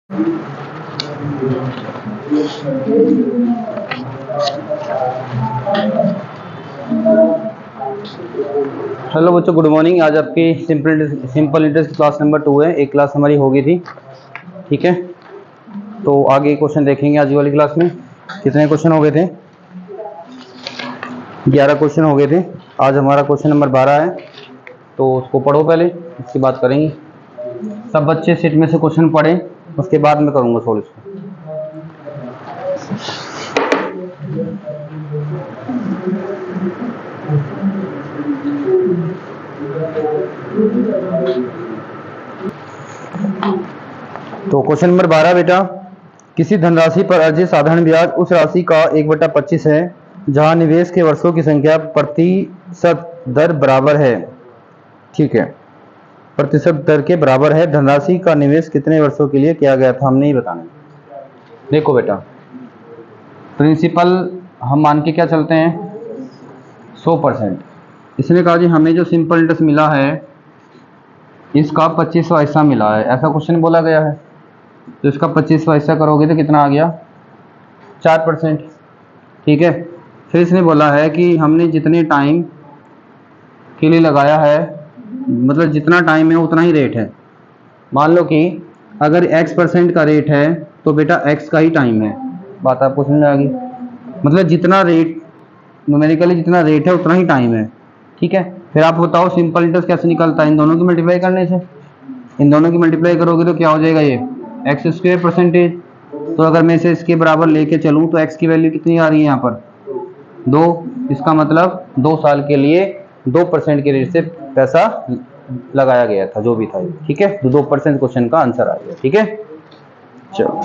Hello बच्चों, good morning. आज आपकी सिंपल इंटरेस्ट क्लास नंबर 2 है। एक क्लास हमारी हो गई थी, ठीक है। तो आगे क्वेश्चन देखेंगे आज वाली क्लास में। कितने क्वेश्चन हो गए थे? 11 क्वेश्चन हो गए थे। आज हमारा क्वेश्चन नंबर 12 है, तो उसको पढ़ो पहले, उसकी बात करेंगे। सब बच्चे सेट में से क्वेश्चन पढ़ें, उसके बाद मैं करूँगा सॉल्व इसको। तो क्वेश्चन नंबर 12 बेटा, किसी धनराशि पर अर्जित साधारण ब्याज उस राशि का 1/25 है जहां निवेश के वर्षों की संख्या प्रतिशत दर बराबर है। ठीक है, प्रतिशत दर के बराबर है। धनराशि का निवेश कितने वर्षों के लिए किया गया था, हमने ही बताना। देखो बेटा, प्रिंसिपल हम मान के क्या चलते हैं, 100%। इसने कहा जी हमें जो सिंपल इंटरेस्ट मिला है इसका 25वां हिस्सा मिला है, ऐसा क्वेश्चन बोला गया है। तो इसका 25वां हिस्सा करोगे तो कितना आ गया, 4%। ठीक है, फिर इसने बोला है कि हमने जितने टाइम के लिए लगाया है, मतलब जितना टाइम है उतना ही रेट है। मान लो कि अगर x% का रेट है तो बेटा x का ही टाइम है। बात आपको समझ आ गई? मतलब जितना रेट, न्यूमेरिकली जितना रेट है उतना ही टाइम है। ठीक है, फिर आप बताओ सिंपल इंटरेस्ट कैसे निकलता है? इन दोनों की मल्टीप्लाई करने से। इन दोनों की मल्टीप्लाई करोगे तो क्या हो जाएगा, ये x² परसेंटेज। तो अगर मैं इसे इसके बराबर लेके चलूँ तो x की वैल्यू कितनी आ रही है यहाँ पर, 2। इसका मतलब 2 साल के लिए 2% के रेट से पैसा लगाया गया था, जो भी था। ठीक है, तो 2% क्वेश्चन का आंसर आ गया। ठीक है, चलो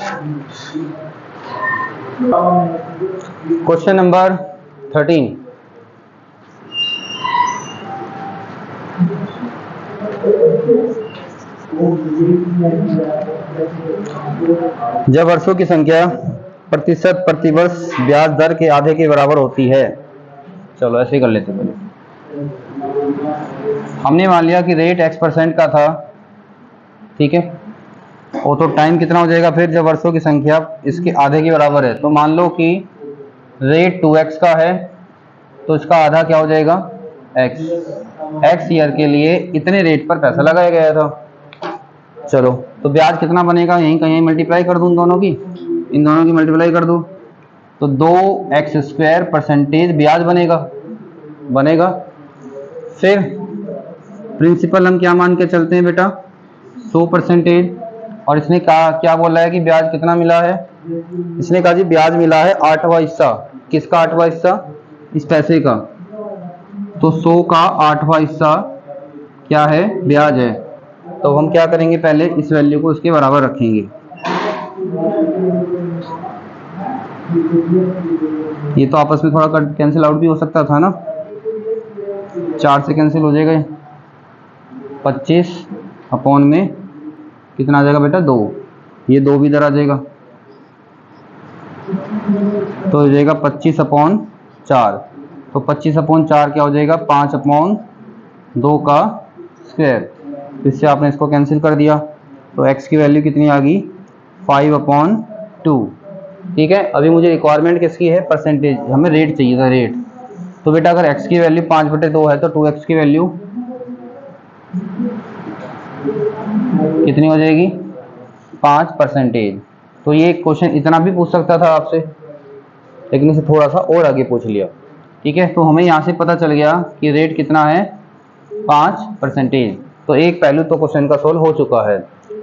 क्वेश्चन नंबर 13। जब वर्षों की संख्या प्रतिशत प्रतिवर्ष ब्याज दर के आधे के बराबर होती है। चलो ऐसे ही कर लेते पहले। हमने मान लिया कि रेट x% का था, ठीक है। और तो टाइम कितना हो जाएगा फिर, जब वर्षों की संख्या इसके आधे के बराबर है। तो मान लो कि रेट 2x का है तो इसका आधा क्या हो जाएगा, x ईयर के लिए इतने रेट पर पैसा लगाया गया था। चलो, तो ब्याज कितना बनेगा, यहीं कहीं मल्टीप्लाई कर दूं दोनों की, इन दोनों की मल्टीप्लाई कर दूं तो 2x² परसेंटेज ब्याज बनेगा। फिर प्रिंसिपल हम क्या मान के चलते हैं बेटा, 100%। और इसने कहा, क्या बोला है कि ब्याज कितना मिला है? इसने कहा जी ब्याज मिला है 8वां हिस्सा। किसका 8वां हिस्सा? इस पैसे का। तो 100 का 8वां हिस्सा क्या है, ब्याज है। तो हम क्या करेंगे, पहले इस वैल्यू को इसके बराबर रखेंगे। ये तो आपस में थोड़ा कैंसिल आउट भी हो सकता था ना, 4 से कैंसिल हो जाएगा। 25 अपॉन में कितना आ जाएगा बेटा, 2। ये 2 भी इधर आ जाएगा, तो हो जाएगा 25/4। तो 25/4 क्या हो जाएगा, 5/2 का स्क्वायर। इससे आपने इसको कैंसिल कर दिया तो x की वैल्यू कितनी आ गई, 5/2। ठीक है, अभी मुझे रिक्वायरमेंट किसकी है, परसेंटेज। हमें रेट चाहिए था, रेट। तो बेटा अगर x की वैल्यू 5/2 है तो 2x की वैल्यू कितनी हो जाएगी, 5%। तो ये क्वेश्चन इतना भी पूछ सकता था आपसे, लेकिन इसे थोड़ा सा और आगे पूछ लिया। ठीक है, तो हमें यहाँ से पता चल गया कि रेट कितना है, 5%। तो एक पहलू तो क्वेश्चन का सोल्व हो चुका है।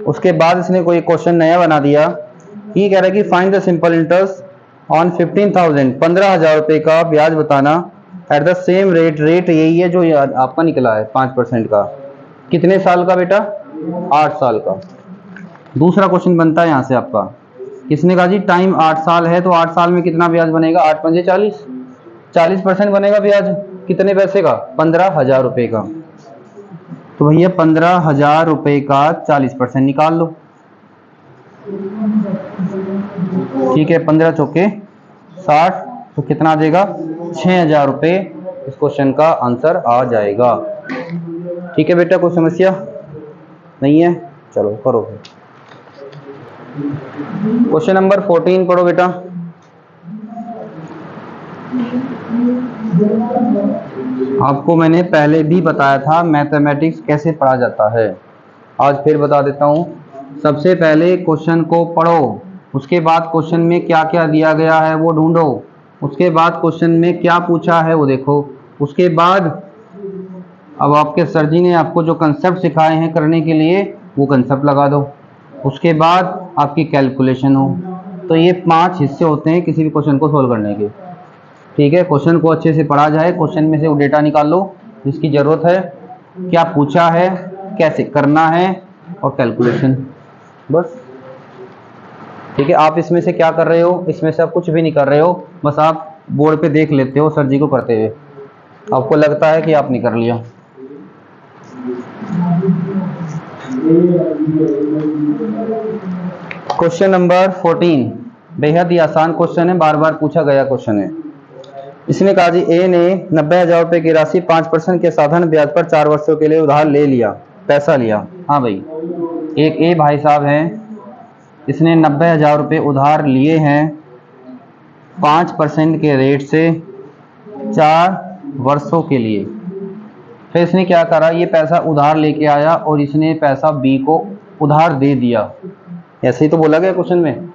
उसके बाद इसने कोई क्वेश्चन नया बना दिया। ये कह रहा है कि find the simple interest on 15,000, 15,000 रुपये का ब्याज बताना at the same rate. Rate यही है जो आपका निकला है 5% का। कितने साल का बेटा, 8 साल का। दूसरा क्वेश्चन बनता है यहाँ से आपका, किसने कहा जी टाइम 8 साल है तो 8 साल में कितना ब्याज बनेगा, 8 पंजे 40, 40% बनेगा ब्याज। कितने पैसे का, 15,000 रुपये का। तो भैया 15,000 रुपये का 40% निकाल लो। ठीक है, 15 चौके 60, तो कितना आ जाएगा, 6,000 रुपये इस क्वेश्चन का आंसर आ जाएगा। ठीक है बेटा, कोई समस्या नहीं है? चलो करो। क्वेश्चन नंबर 14 पढ़ो बेटा। आपको मैंने पहले भी बताया था मैथमेटिक्स कैसे पढ़ा जाता है, आज फिर बता देता हूँ। सबसे पहले क्वेश्चन को पढ़ो, उसके बाद क्वेश्चन में क्या क्या दिया गया है वो ढूंढो, उसके बाद क्वेश्चन में क्या पूछा है वो देखो, उसके बाद अब आपके सर जी ने आपको जो कंसेप्ट सिखाए हैं करने के लिए वो कंसेप्ट लगा दो, उसके बाद आपकी कैलकुलेशन हो। तो ये 5 हिस्से होते हैं किसी भी क्वेश्चन को सोल्व करने के। ठीक है, क्वेश्चन को अच्छे से पढ़ा जाए, क्वेश्चन में से वो डेटा निकाल लो जिसकी ज़रूरत है, क्या पूछा है, कैसे करना है और कैलकुलेशन, बस। ठीक है, आप इसमें से क्या कर रहे हो, इसमें से आप कुछ भी नहीं कर रहे हो, बस आप बोर्ड पे देख लेते हो सर जी को करते हुए, आपको लगता है कि आपने कर लिया। क्वेश्चन नंबर 14 बेहद ही आसान क्वेश्चन है, बार बार पूछा गया क्वेश्चन है। इसने कहा जी ए ने 90,000 रुपए की राशि 5% के साधारण ब्याज पर 4 वर्षों के लिए उधार ले लिया, पैसा लिया। हाँ भाई, एक ए भाई साहब हैं, इसने 90,000 रुपये उधार लिए हैं 5% के रेट से 4 वर्षों के लिए। फिर इसने क्या करा, ये पैसा उधार लेके आया और इसने पैसा बी को उधार दे दिया, ऐसे ही तो बोला गया क्वेश्चन में,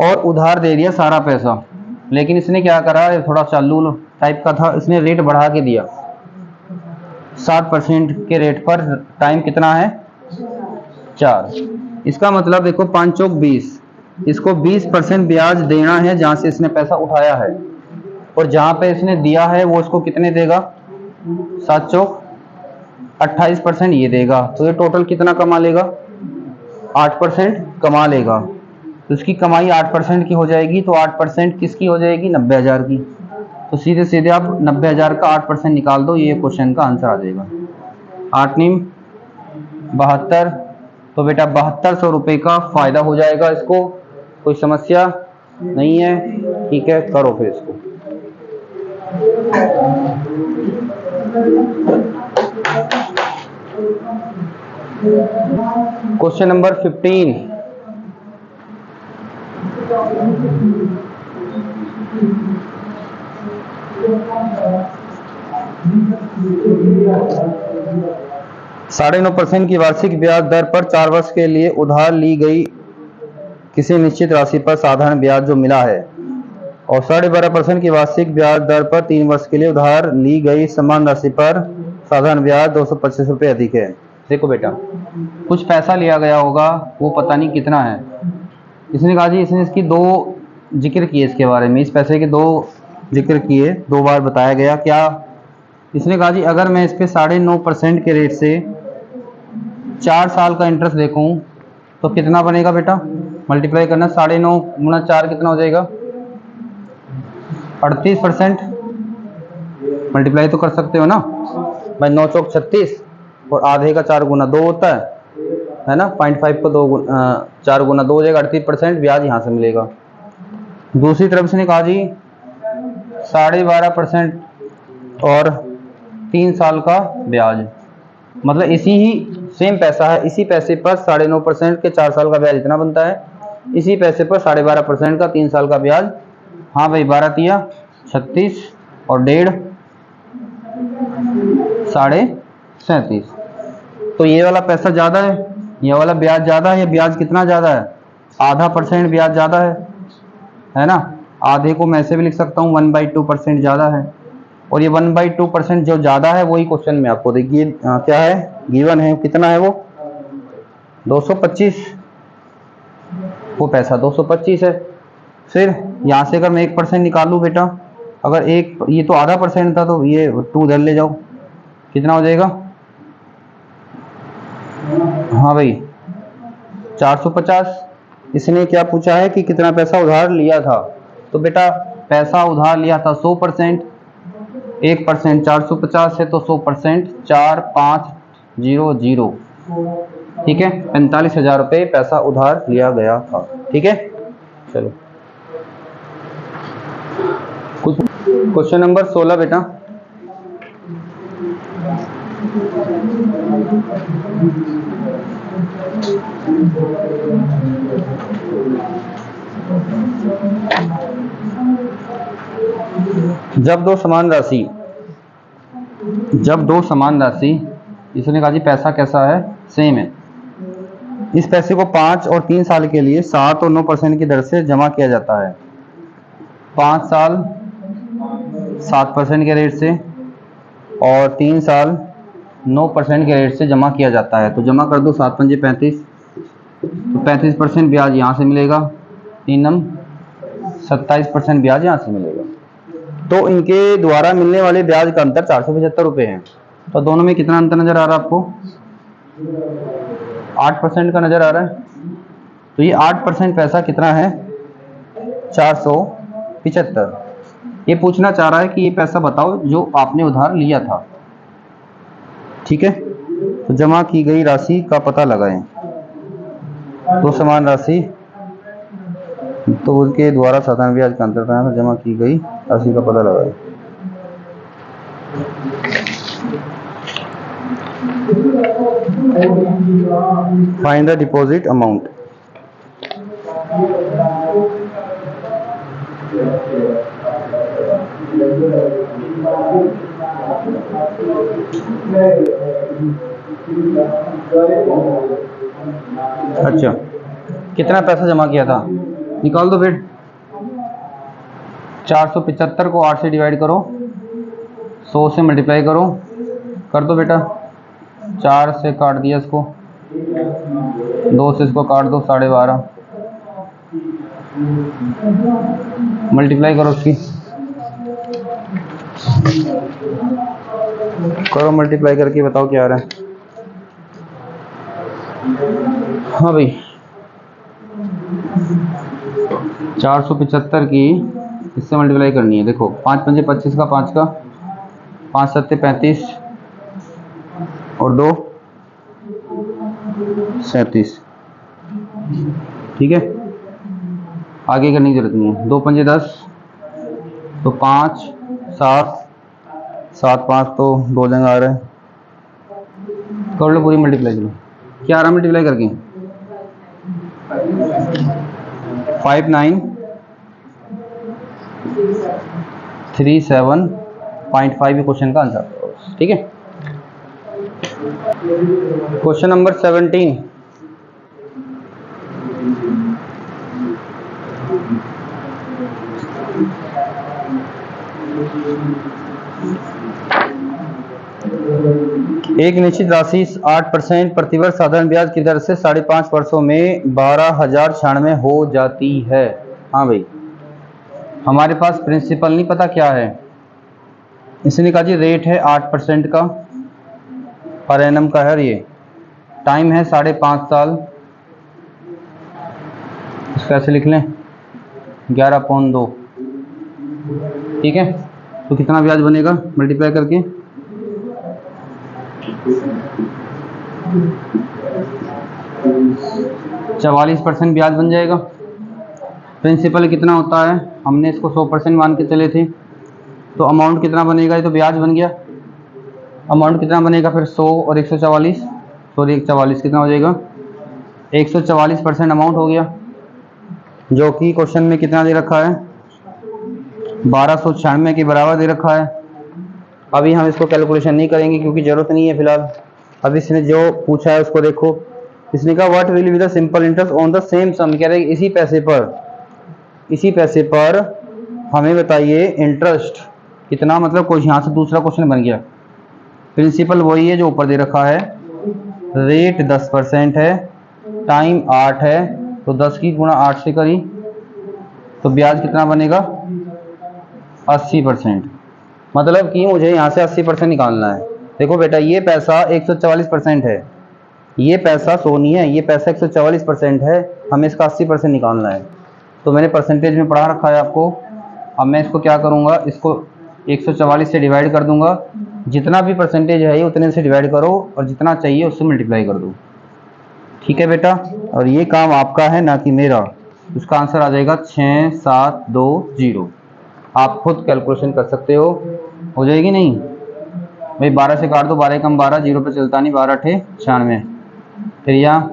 और उधार दे दिया सारा पैसा। लेकिन इसने क्या करा, थोड़ा चालू टाइप का था, इसने रेट बढ़ा के दिया 60% के रेट पर, टाइम कितना है 4। इसका मतलब देखो 5 चौक 20, इसको 20% ब्याज देना है जहां से इसने पैसा उठाया है, और जहां पे इसने दिया है वो इसको कितने देगा, 7 चौक 28% ये देगा। तो ये टोटल कितना कमा लेगा, 8% कमा लेगा। तो इसकी कमाई 8% की हो जाएगी, तो 8% किसकी हो जाएगी, 90,000 की। तो सीधे सीधे आप 90,000 का 8% निकाल दो, ये क्वेश्चन का आंसर आ जाएगा। 8 नीम 72, तो बेटा 7200 रुपये का फायदा हो जाएगा इसको, कोई समस्या नहीं है। ठीक है, करो फिर इसको। क्वेश्चन नंबर 15 9.5% की वार्षिक ब्याज दर पर 4 वर्ष के लिए उधार ली गई किसी निश्चित राशि पर साधारण ब्याज जो मिला है, और 12.5% की वार्षिक ब्याज दर पर 3 वर्ष के लिए उधार ली गई समान राशि पर साधारण ब्याज 225 रुपये अधिक है। देखो बेटा, कुछ पैसा लिया गया होगा, वो पता नहीं कितना है। इसने कहा जी, इसने इसकी 2 जिक्र किए, इसके बारे में इस पैसे के 2 जिक्र किए, 2 बार बताया गया। क्या, इसने कहा जी अगर मैं इस पे 9.5% के रेट से 4 साल का इंटरेस्ट देखूं तो कितना बनेगा बेटा, मल्टीप्लाई करना, 9.5 गुना 4 कितना हो जाएगा, 38%। मल्टीप्लाई तो कर सकते हो ना भाई, 9 चौक 36, और आधे का 4 गुना 2 होता है ना, 0.5 को 4 गुना 2 हो जाएगा, 38% ब्याज यहाँ से मिलेगा। दूसरी तरफ से ने कहा जी 12.5% और 3 साल का ब्याज, मतलब इसी ही सेम पैसा है, इसी पैसे पर 9.5% के 4 साल का ब्याज इतना बनता है, इसी पैसे पर 12.5% का 3 साल का ब्याज। हाँ भाई, 12 तिया 36 और 1.5 37.5। तो ये वाला पैसा ज़्यादा है, ये वाला ब्याज ज़्यादा है। ये ब्याज कितना ज़्यादा है, 0.5% ब्याज ज़्यादा है ना। आधे को मैं ऐसे भी लिख सकता हूँ 1/2% ज़्यादा है, और ये 1/2% जो ज़्यादा है वही क्वेश्चन में आपको देखिए क्या है, गिवन है, कितना है वो 225, वो पैसा 225 है। फिर यहाँ से अगर मैं 1% निकालूँ बेटा, अगर एक, ये तो 0.5% था, तो ये 2 इधर ले जाओ, कितना हो जाएगा, हाँ भाई 450। इसने क्या पूछा है कि कितना पैसा उधार लिया था, तो बेटा पैसा उधार लिया था 100%, 1% 450 है, तो 100% 4500, ठीक है, 45,000 रुपये पैसा उधार लिया गया था। ठीक है, चलो क्वेश्चन नंबर 16 बेटा। जब दो समान राशि इसने कहा जी पैसा कैसा है, सेम है। इस पैसे को 5 और 3 साल के लिए 7 और 9% की दर से जमा किया जाता है। 5 साल 7% के रेट से और 3 साल 9% के रेट से जमा किया जाता है। तो जमा कर दो, 7 पंजे 35, तो 35% ब्याज यहाँ से मिलेगा, 3 नम 27% ब्याज यहाँ से मिलेगा। तो इनके द्वारा मिलने वाले ब्याज का अंतर 475 रुपये है। तो दोनों में कितना अंतर नजर आ रहा है आपको? 8% का नजर आ रहा है। तो ये 8% पैसा कितना है? 475। ये पूछना चाह रहा है कि ये पैसा बताओ जो आपने उधार लिया था। ठीक है, तो जमा की गई राशि का पता लगाएं। दो समान राशि, तो उसके द्वारा साधारण ब्याज का अंतर था, जमा की गई राशि का पता लगाएं। Find the deposit amount. अच्छा, कितना पैसा जमा किया था निकाल दो फिर। 475 को 8 से डिवाइड करो, 100 से मल्टीप्लाई करो, कर दो बेटा। 4 से काट दिया इसको, 2 से इसको काट दो, 12.5, मल्टीप्लाई करो उसकी, करो मल्टीप्लाई करके बताओ क्या आ रहा है। हाँ भाई, 475 की इससे मल्टीप्लाई करनी है। देखो 5 पंजे 25 का, 5 का 5 सत्ते 35 और 2 37। ठीक है, आगे करने की जरूरत नहीं है। 2 पंजे 10, तो 5 7 7 5 तो 2 जगह आ रहा है। कर लो पूरी मल्टीप्लाई। चलो क्या आ रहा है मल्टीप्लाई करके? 5937.5 क्वेश्चन का आंसर। ठीक है, क्वेश्चन नंबर 17। एक निश्चित राशि 8% प्रतिवर्ष साधारण ब्याज की दर से 5.5 वर्षों में 12,096 हो जाती है। हाँ भाई, हमारे पास प्रिंसिपल नहीं पता क्या है। इसने कहा जी रेट है 8% का, पर एनम का है, ये टाइम है 5.5 साल। इसको ऐसे लिख लें 11/2। ठीक है, तो कितना ब्याज बनेगा मल्टीप्लाई करके? 44% ब्याज बन जाएगा। प्रिंसिपल कितना होता है? हमने इसको 100% मान के चले थे, तो अमाउंट कितना बनेगा? ये तो ब्याज बन गया। अमाउंट कितना बनेगा फिर? 100 और 144, सॉरी 144 कितना हो जाएगा? 144% अमाउंट हो गया, जो कि क्वेश्चन में कितना दे रखा है? 1296 के बराबर दे रखा है। अभी हम इसको कैलकुलेशन नहीं करेंगे क्योंकि जरूरत नहीं है फिलहाल। अब इसने जो पूछा है उसको देखो। इसने कहा what will be the simple interest on the same sum. कह रहे इसी पैसे पर हमें बताइए इंटरेस्ट कितना, मतलब कोई यहाँ से दूसरा क्वेश्चन बन गया। प्रिंसिपल वही है जो ऊपर दे रखा है, रेट 10% है, टाइम 8 है, तो 10 की गुणा 8 से करी तो ब्याज कितना बनेगा? 80%। मतलब कि मुझे यहाँ से 80% निकालना है। देखो बेटा, ये पैसा 144% है, ये पैसा सोनी है, ये पैसा 144% है, हमें इसका 80% निकालना है। तो मैंने परसेंटेज में पढ़ा रखा है आपको। अब मैं इसको क्या करूँगा, इसको 144 से डिवाइड कर दूंगा। जितना भी परसेंटेज है ये उतने से डिवाइड करो और जितना चाहिए उससे मल्टीप्लाई कर दो। ठीक है बेटा, और ये काम आपका है ना कि मेरा। उसका आंसर आ जाएगा 6720। आप खुद कैलकुलेशन कर सकते हो जाएगी नहीं भाई? 12 से काट दो, 12 कम 12, 0 पे चलता नहीं, 12 8 96। फिर यहाँ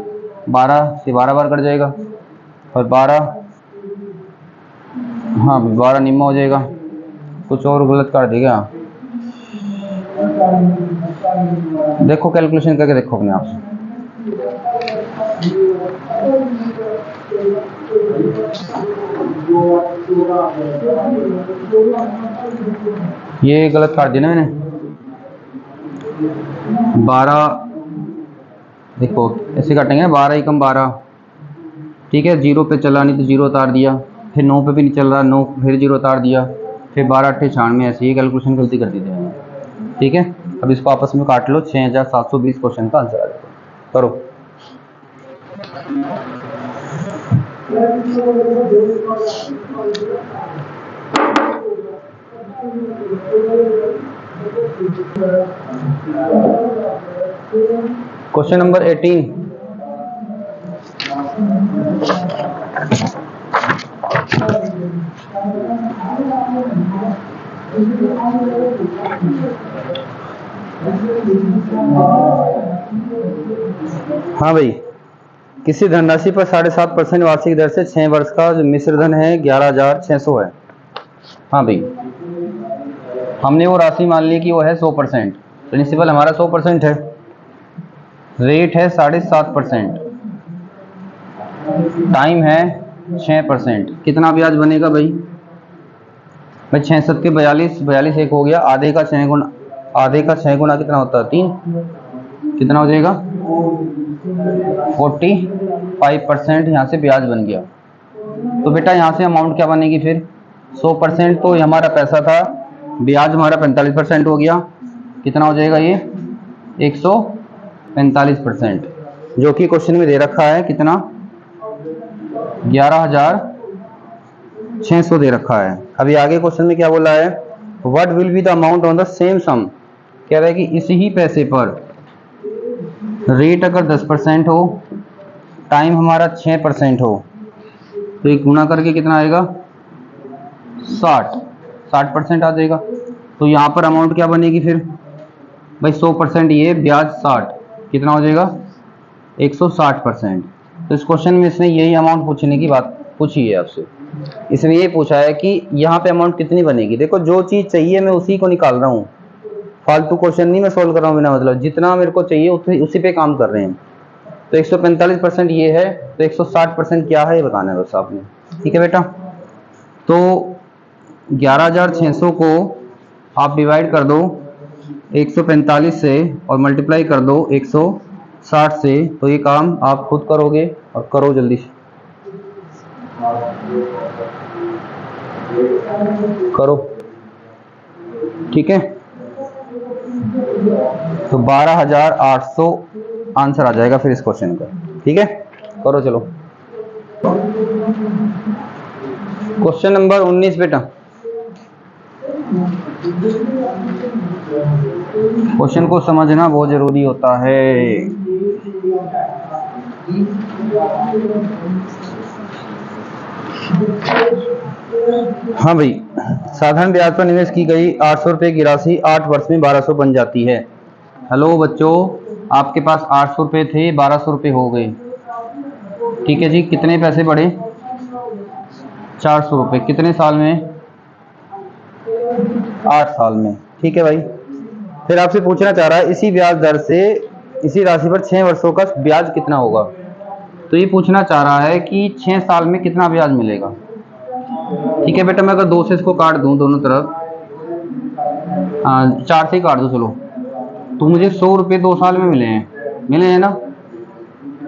12 से 12 बार कट जाएगा और 12 हाँ 12 निम्मा हो जाएगा, कुछ और गलत कर देगा। देखो कैलकुलेशन करके देखो अपने आप से। ये गलत कर दिया ना मैंने। 12 देखो ऐसे काटेंगे, 12 एकम 12, ठीक है। 0 पे चला नहीं तो 0 उतार दिया, फिर 9 पे भी नहीं चल रहा, 9 फिर 0 उतार दिया, फिर 12 8 96, ऐसे ही कैलकुलेशन गलती कर दी थी मैंने, ठीक है। अब इसको आपस में काट लो, 6720 क्वेश्चन का आंसर आ जाएगा। करो। Question number 18। हाँ भाई, किसी धनराशि पर 7.5% वार्षिक दर से 6 वर्ष का जो मिश्र धन है 11,600 है। हाँ भाई, हमने वो राशि मान ली कि वो है 100%, प्रिंसिपल हमारा 100% है, रेट है 7.5%, टाइम है 6%। कितना ब्याज बनेगा भाई? 6 7 के 42, 42 एक हो गया, आधे का 6 गुना, आधे का 6 गुना कितना होता है? 3। कितना हो जाएगा? 45% यहाँ से ब्याज बन गया। तो बेटा यहाँ से अमाउंट क्या बनेगी फिर? 100% तो हमारा पैसा था, ब्याज हमारा 45% हो गया। कितना हो जाएगा ये? 145%, जो कि क्वेश्चन में दे रखा है कितना? 11,600 दे रखा है। अभी आगे क्वेश्चन में क्या बोला है? What will be the amount on the same sum. कह रहा है कि इसी ही पैसे पर रेट अगर 10% हो, टाइम हमारा 6% हो, तो एक गुना करके कितना आएगा? 60% आ जाएगा। तो यहाँ पर अमाउंट क्या बनेगी फिर भाई? 100% ये, ब्याज 60, कितना हो जाएगा? 160%। तो इस क्वेश्चन में इसने यही अमाउंट पूछने की बात पूछी है आपसे। इसने ये पूछा है कि यहाँ पे अमाउंट कितनी बनेगी। देखो जो चीज़ चाहिए मैं उसी को निकाल रहा हूँ, फालतू क्वेश्चन नहीं मैं सोल्व कर रहा हूँ बिना मतलब, जितना मेरे को चाहिए उसी पे काम कर रहे हैं। तो 145% ये है, तो 160% क्या है ये बताना है बस आपने, ठीक है बेटा। तो 11,600 को आप डिवाइड कर दो 145 से और मल्टीप्लाई कर दो 160 से, तो ये काम आप खुद करोगे और करो जल्दी से करो, ठीक है। तो 12,800 आंसर आ जाएगा फिर इस क्वेश्चन का, ठीक है। करो चलो। क्वेश्चन नंबर 19 बेटा। क्वेश्चन को समझना बहुत जरूरी होता है। हाँ भाई, साधारण ब्याज पर निवेश की गई 800 रुपये की राशि 8 वर्ष में 1200 बन जाती है। हेलो बच्चों, आपके पास 800 रुपये थे, 1200 रुपये हो गए, ठीक है जी। कितने पैसे बढ़े? 400 रुपये। कितने साल में? 8 साल में, ठीक है भाई। फिर आपसे पूछना चाह रहा है इसी ब्याज दर से इसी राशि पर 6 वर्षों का ब्याज कितना होगा। तो ये पूछना चाह रहा है कि 6 साल में कितना ब्याज मिलेगा, ठीक है बेटा। मैं अगर 2 से इसको काट दूं दोनों तरफ, 4 से ही काट दूं चलो, तो मुझे 100 रुपये 2 साल में मिले हैं ना।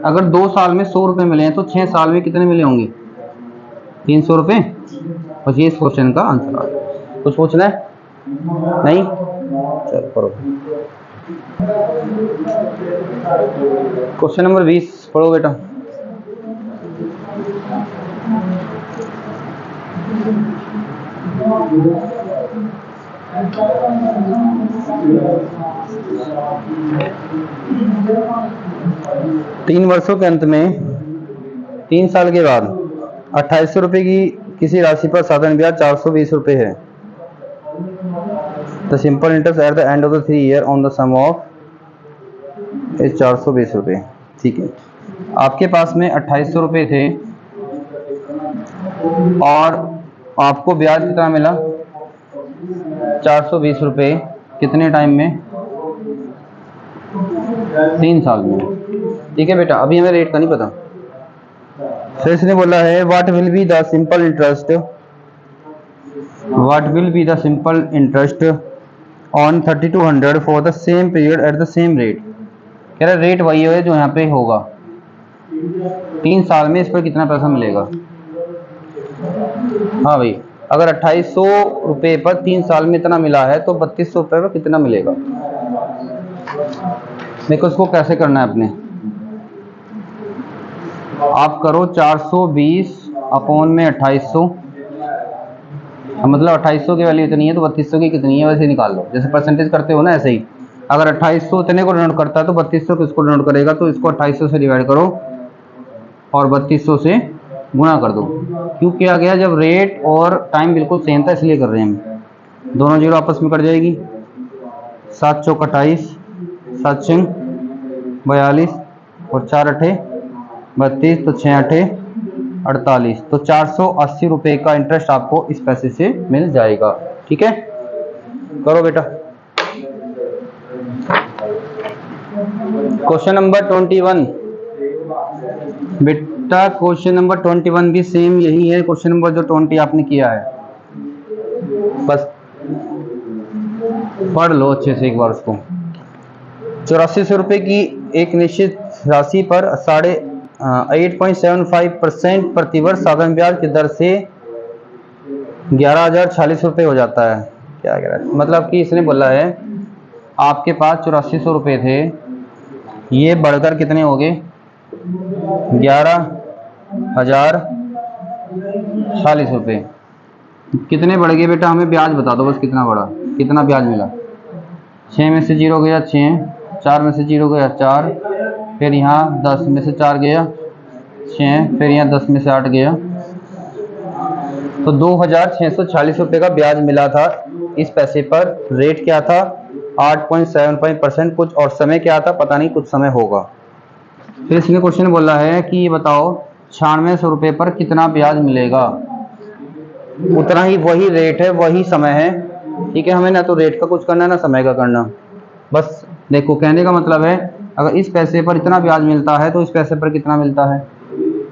अगर 2 साल में 100 रुपये मिले हैं तो 6 साल में कितने मिले होंगे? 300 रुपये। बस ये इस क्वेश्चन का आंसर आ गया। कुछ पूछना है? नहीं? चलो पढ़ो। क्वेश्चन नंबर 20 पढ़ो बेटा। तीन वर्षों के अंत में 3 साल के बाद 2800 रुपये की किसी राशि पर साधारण ब्याज 420 रुपये है। The simple interest at the end of the 3 year on the sum of is 420 रुपये, ठीक है। आपके पास में 2800 रुपये थे और आपको ब्याज कितना मिला? 420 रुपये। कितने टाइम में? 3 साल में। ठीक है बेटा, अभी हमें रेट का नहीं पता। फिर इसने बोला है what will be the simple interest, what will be the simple interest on 3200 for the same period at the same rate. कह रहा रेट वही है जो यहाँ पे होगा। 3 साल में इस पर कितना पैसा मिलेगा? हाँ भाई, अगर 2800 रुपये पर 3 साल में इतना मिला है तो 3200 रुपये पर कितना मिलेगा? देखो इसको कैसे करना है अपने, आप करो 420 अपॉन में 2800, मतलब 2800 की वैल्यू इतनी है तो 3200 की कितनी है वैसे निकाल लो। जैसे परसेंटेज करते हो ना ऐसे ही, अगर 2800 इतने को डिनोट करता है तो 3200 किसको डिनोट करेगा? तो इसको 2800 से डिवाइड करो और 3200 से गुणा कर दो। क्यों किया गया? जब रेट और टाइम बिल्कुल सेम था इसलिए कर रहे हैं हम। दोनों जीरो आपस में कट जाएगी, 7 चौक 28, 7 छिंग 42 और 4 अठे 32, तो 6 अठे 48, तो 480 रुपये का इंटरेस्ट आपको इस पैसे से मिल जाएगा। ठीक है, करो बेटा। क्वेश्चन नंबर 21 बेटा, क्वेश्चन नंबर 21 भी सेम यही है क्वेश्चन नंबर जो 20 आपने किया है, बस पढ़ लो अच्छे से एक बार उसको। 8400 रुपये की एक निश्चित राशि पर 8.75% प्रतिवर्ष साधारण ब्याज की दर से 11,046 रुपये हो जाता है। क्या कह रहा है? मतलब कि इसने बोला है आपके पास 8400 रुपये थे, ये बढ़कर कितने हो गए? 11,046 रुपये। कितने बढ़ गए बेटा? हमें ब्याज बता दो बस, कितना बढ़ा, कितना ब्याज मिला? 6 में से 0 गया 6, 4 में से 0 गया 4, फिर यहाँ 10 में से 4 गया 6, फिर यहाँ 10 में से 8 गया, तो 2,640 रुपये का ब्याज मिला था इस पैसे पर। रेट क्या था? 8.75%। कुछ और समय क्या था? पता नहीं, कुछ समय होगा। फिर इसने क्वेश्चन बोला है कि ये बताओ 9600 रुपये पर कितना ब्याज मिलेगा? उतना ही, वही रेट है, वही समय है। ठीक है, हमें ना तो रेट का कुछ करना ना समय का करना। बस देखो, कहने का मतलब है अगर इस पैसे पर इतना ब्याज मिलता है तो इस पैसे पर कितना मिलता है,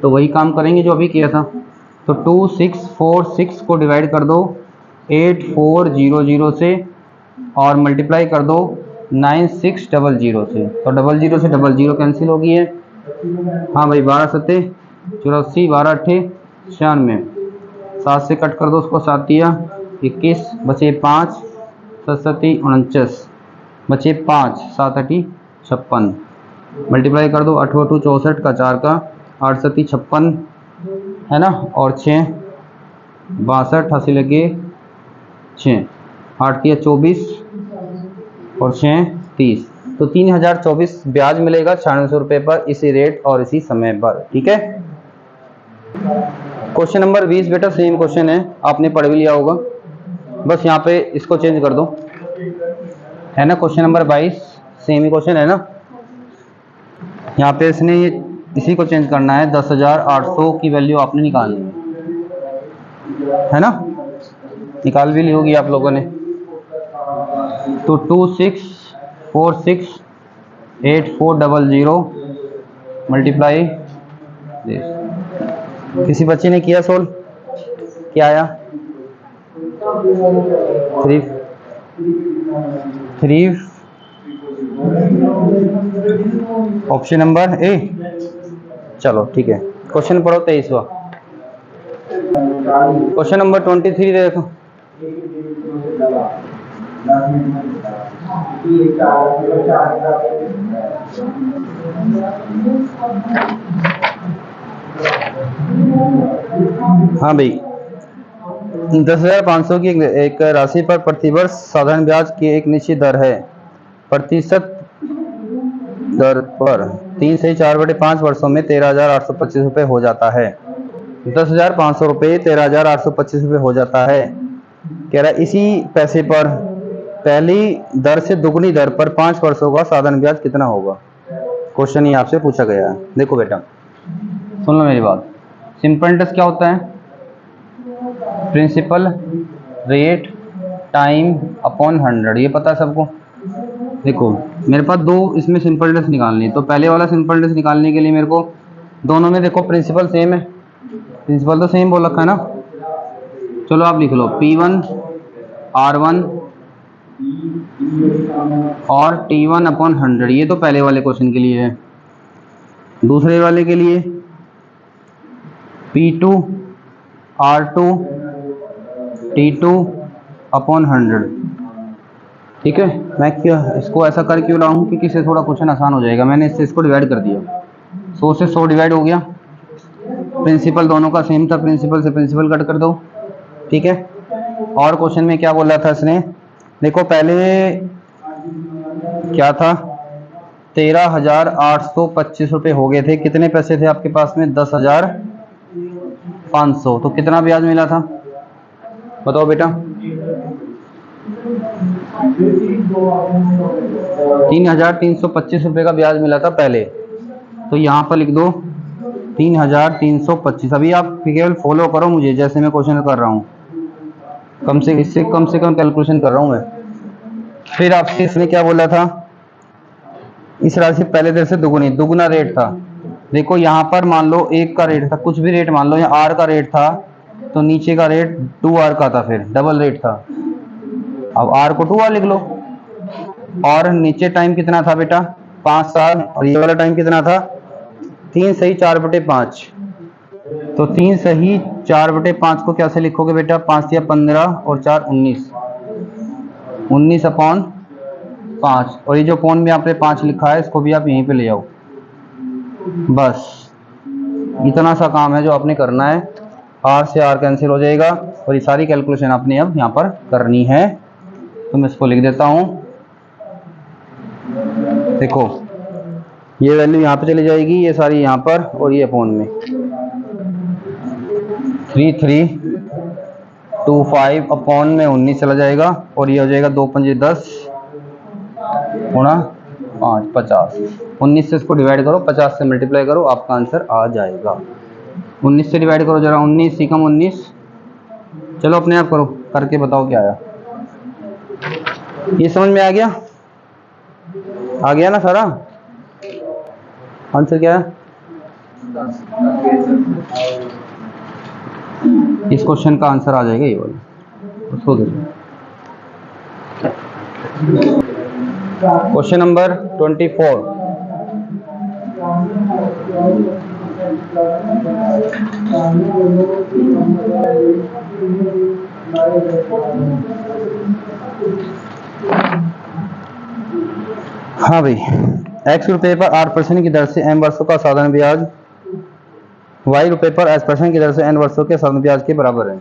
तो वही काम करेंगे जो अभी किया था। तो 2646 को डिवाइड कर दो 8400 से और मल्टीप्लाई कर दो 9600 से, तो 00 से 00 कैंसिल हो गई है। हाँ भाई, 12 सत्ते 84, 12 अट्ठे 96, 7 से कट कर दो उसको, 7 दिया 21, बचे 5, 7 सत्ती 49, बचे 5, 7 अठी 56, मल्टीप्लाई कर दो 8 8 64 का 4 का 8 सत्ती 56 है ना, और 6 62 80 लगे 6, 8 तिया 24 और 6 30, तो 3024 ब्याज मिलेगा 9600 रुपये पर, इसी रेट और इसी समय पर। ठीक है। क्वेश्चन नंबर 20 बेटा सेम क्वेश्चन है, आपने पढ़ भी लिया होगा, बस यहाँ पे इसको चेंज कर दो, है ना। क्वेश्चन नंबर 22 सेम ही क्वेश्चन है ना, यहाँ पे इसने इसी को चेंज करना है। 10,800 की वैल्यू आपने निकालनी है ना, निकाल भी ली होगी आप लोगों ने। तो 26468400 मल्टीप्लाई, किसी बच्चे ने किया सोल्व? क्या आया? 3 ऑप्शन नंबर ए। चलो ठीक है, क्वेश्चन पढ़ो 23वां। क्वेश्चन नंबर 23 देखो। हाँ भाई, 10,500 की एक राशि पर प्रतिवर्ष साधारण ब्याज की एक निश्चित दर है। प्रतिशत दर पर 3 से 4/5 वर्षों में 13,825 रुपये हो जाता है। 10,500 रुपये 13,825 रुपये हो जाता है। कह रहा है इसी पैसे पर पहली दर से दुगनी दर पर 5 वर्षों का साधारण ब्याज कितना होगा। क्वेश्चन ये आपसे पूछा गया है। देखो बेटा सुन लो मेरी बात, सिंपल इंटरेस्ट क्या होता है? प्रिंसिपल रेट टाइम अपॉन 100, ये पता है सबको। देखो मेरे पास दो इसमें सिंपल इंटरेस्ट निकालनी है, तो पहले वाला सिंपल इंटरेस्ट निकालने के लिए मेरे को दोनों में देखो प्रिंसिपल सेम है, प्रिंसिपल तो सेम बोल रखा है ना। चलो आप लिख लो P1 R1 और T1 अपॉन 100, ये तो पहले वाले क्वेश्चन के लिए है। दूसरे वाले के लिए P2 R2 T2 अपॉन 100, ठीक है। मैं क्या इसको ऐसा कर क्यों रहा हूँ, क्योंकि इससे थोड़ा क्वेश्चन आसान हो जाएगा। मैंने इससे इसको डिवाइड कर दिया, 100 से 100 डिवाइड हो गया। प्रिंसिपल दोनों का सेम था, प्रिंसिपल से प्रिंसिपल कट कर दो, ठीक है। और क्वेश्चन में क्या बोला था इसने, देखो पहले क्या था, 13,825 रुपये हो गए थे। कितने पैसे थे आपके पास में, 10,500। तो कितना ब्याज मिला था बताओ बेटा, 3,325 रुपये का ब्याज मिला था पहले। तो यहाँ पर लिख दो 3,325। अभी आप केवल फॉलो करो मुझे, जैसे मैं क्वेश्चन कर रहा हूँ, इससे कम से कम कैलकुलेशन कर रहा हूँ मैं। फिर आपसे इसने क्या बोला था, इस राशि पहले देर से दुगुना रेट था। देखो यहाँ पर मान लो 1 का रेट था, कुछ भी रेट मान लो, या R का रेट था तो नीचे का रेट 2R का था, फिर डबल रेट था। अब R को 2R लिख लो, और नीचे टाइम कितना था बेटा 5 साल, और ये वाला टाइम कितना था 3 सही 4/5। तो 3 सही 4/5 को कैसे लिखोगे बेटा, 5 या 15 और 4 19, 19 अपॉन 5। और ये जो पॉन में आपने 5 लिखा है इसको भी आप यहीं पे ले आओ। बस इतना सा काम है जो आपने करना है। R से R कैंसिल हो जाएगा, और ये सारी कैलकुलेशन आपने अब यहाँ पर करनी है। तो मैं इसको लिख देता हूँ, देखो ये वैल्यू यहाँ पे चली जाएगी, ये सारी यहाँ पर, और ये अपॉन में 3325 अपॉन में 19 चला जाएगा, और ये हो जाएगा 2 पंजे 10 गुणा 5 50। 19 से इसको डिवाइड करो, 50 से मल्टीप्लाई करो, आपका आंसर आ जाएगा। 19 से डिवाइड करो जरा, 19 × 19, चलो अपने आप करो, करके बताओ क्या आया। ये समझ में आ गया ना सारा आंसर क्या है। इस क्वेश्चन का आंसर आ जाएगा ये वाला, उसको देखो। क्वेश्चन नंबर 24, हाँ भाई, x रुपये पर R% की दर से m वर्षों का साधारण ब्याज y रुपये पर S% की दर से n वर्षों के साधारण ब्याज के बराबर है।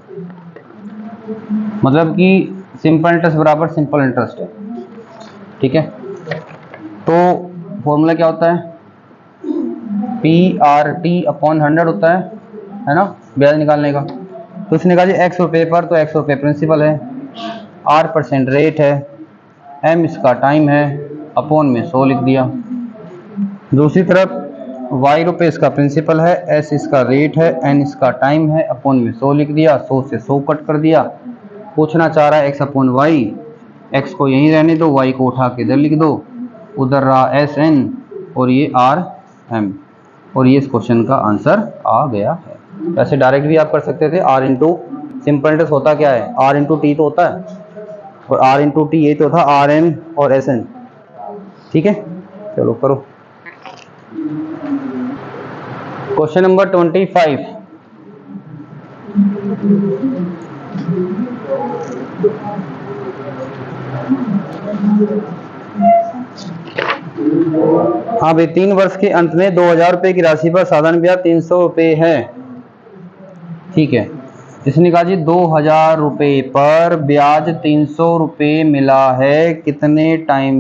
मतलब कि सिंपल इंटरेस्ट बराबर सिंपल इंटरेस्ट है, ठीक है। तो फॉर्मूला क्या होता है, PRT अपॉन 100 होता है ना, ब्याज निकालने का। तो इसने कहा जी x रुपये पर, तो x रुपये प्रिंसिपल है, R% रेट है, m इसका टाइम है, अपॉन में 100 लिख दिया। दूसरी तरफ y रुपये इसका प्रिंसिपल है, s इसका रेट है, n इसका टाइम है, अपॉन में 100 लिख दिया। 100 से 100 कट कर दिया। पूछना चाह रहा है x अपॉन y, x को यहीं रहने दो, y को उठा के इधर लिख दो, उधर रहा SN और ये RM, और ये इस क्वेश्चन का आंसर आ गया है। वैसे डायरेक्ट भी आप कर सकते थे, R इंटू सिंपल इंटरेस्ट होता क्या है, R इंटू T तो होता है, और R इंटू T ये तो था RM और SN, ठीक है। चलो करो क्वेश्चन नंबर 25। हाँ भाई, 3 वर्ष के अंत में 2,000 रुपये की राशि पर साधारण ब्याज 300 रुपये है, ठीक है। इसने कहा जी 2,000 रुपये पर ब्याज 300 रुपये मिला है, कितने टाइम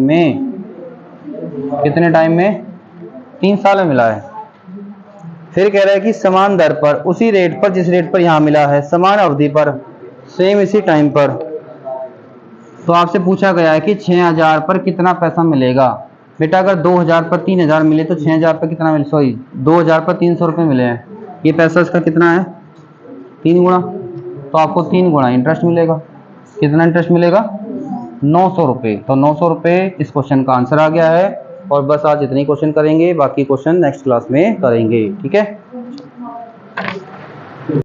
में, 3 साल में मिला है। फिर कह रहा है कि समान दर पर, उसी रेट पर जिस रेट पर यहाँ मिला है, समान अवधि पर, सेम इसी टाइम पर। तो आपसे पूछा गया है कि 6,000 पर कितना पैसा मिलेगा। बेटा अगर 2,000 पर 3,000 मिले तो 6,000 पर कितना मिले, सॉरी 2,000 पर 300 रुपये मिले हैं, ये पैसा इसका कितना है 3 गुना, तो आपको 3 गुना इंटरेस्ट मिलेगा। कितना इंटरेस्ट मिलेगा? 900 रुपये। तो 900 रुपये इस क्वेश्चन का आंसर आ गया है। और बस आज इतने क्वेश्चन करेंगे, बाकी क्वेश्चन नेक्स्ट क्लास में करेंगे। ठीक है।